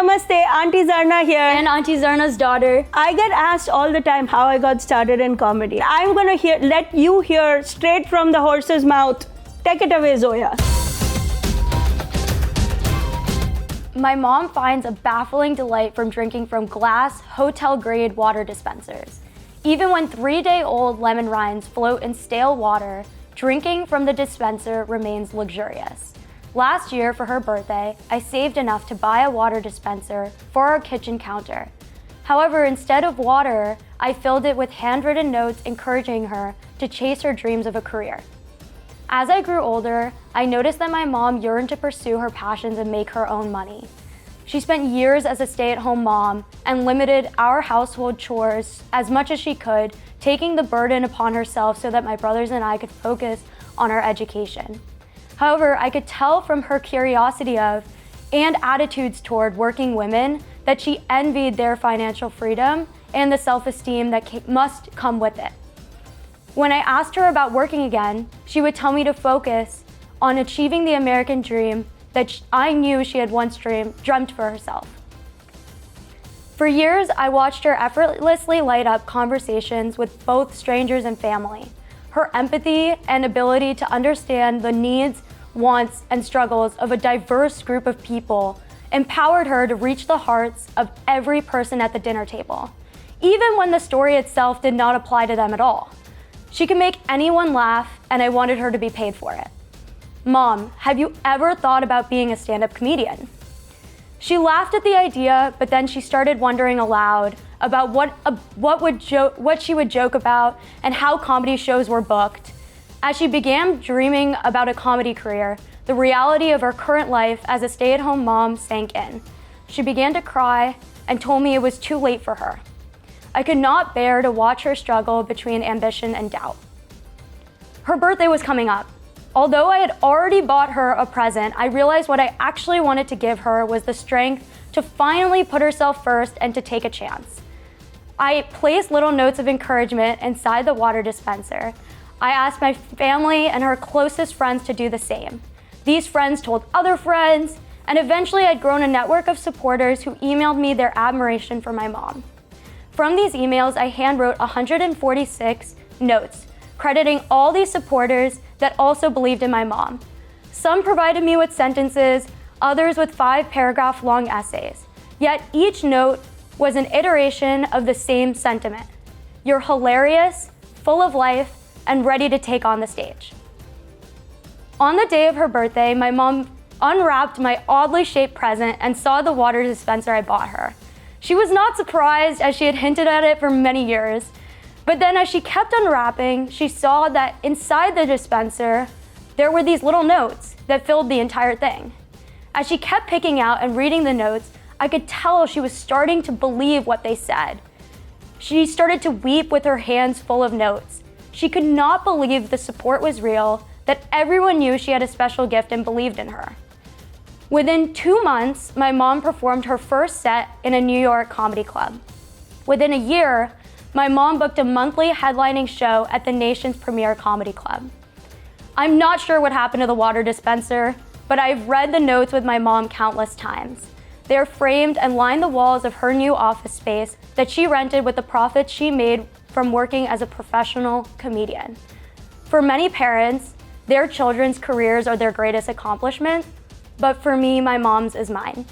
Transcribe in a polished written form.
namaste. Auntie Zarna here. And Auntie Zarna's daughter. I get asked all the time how I got started in comedy. I'm gonna let you hear straight from the horse's mouth. Take it away, Zoya. My mom finds a baffling delight from drinking from glass, hotel-grade water dispensers. Even when 3-day-old lemon rinds float in stale water, drinking from the dispenser remains luxurious. Last year, for her birthday, I saved enough to buy a water dispenser for our kitchen counter. However, instead of water, I filled it with handwritten notes encouraging her to chase her dreams of a career. As I grew older, I noticed that my mom yearned to pursue her passions and make her own money. She spent years as a stay-at-home mom and limited our household chores as much as she could, taking the burden upon herself so that my brothers and I could focus on our education. However, I could tell from her curiosity of and attitudes toward working women that she envied their financial freedom and the self-esteem that must come with it. When I asked her about working again, she would tell me to focus on achieving the American dream that I knew she had once dreamt for herself. For years, I watched her effortlessly light up conversations with both strangers and family. Her empathy and ability to understand the needs, wants, and struggles of a diverse group of people empowered her to reach the hearts of every person at the dinner table, even when the story itself did not apply to them at all. She could make anyone laugh, and I wanted her to be paid for it. Mom, have you ever thought about being a stand-up comedian? She laughed at the idea, but then she started wondering aloud about what she would joke about and how comedy shows were booked. As she began dreaming about a comedy career, the reality of her current life as a stay-at-home mom sank in. She began to cry and told me it was too late for her. I could not bear to watch her struggle between ambition and doubt. Her birthday was coming up. Although I had already bought her a present, I realized what I actually wanted to give her was the strength to finally put herself first and to take a chance. I placed little notes of encouragement inside the water dispenser. I asked my family and her closest friends to do the same. These friends told other friends, and eventually I'd grown a network of supporters who emailed me their admiration for my mom. From these emails, I handwrote 146 notes, crediting all these supporters that also believed in my mom. Some provided me with sentences, others with 5-paragraph long essays. Yet each note was an iteration of the same sentiment. You're hilarious, full of life, and ready to take on the stage. On the day of her birthday, my mom unwrapped my oddly shaped present and saw the water dispenser I bought her. She was not surprised, as she had hinted at it for many years. But then as she kept unwrapping, she saw that inside the dispenser, there were these little notes that filled the entire thing. As she kept picking out and reading the notes, I could tell she was starting to believe what they said. She started to weep with her hands full of notes. She could not believe the support was real, that everyone knew she had a special gift and believed in her. Within 2 months, my mom performed her first set in a New York comedy club. Within a year, my mom booked a monthly headlining show at the nation's premier comedy club. I'm not sure what happened to the water dispenser, but I've read the notes with my mom countless times. They are framed and line the walls of her new office space that she rented with the profits she made from working as a professional comedian. For many parents, their children's careers are their greatest accomplishment, but for me, my mom's is mine.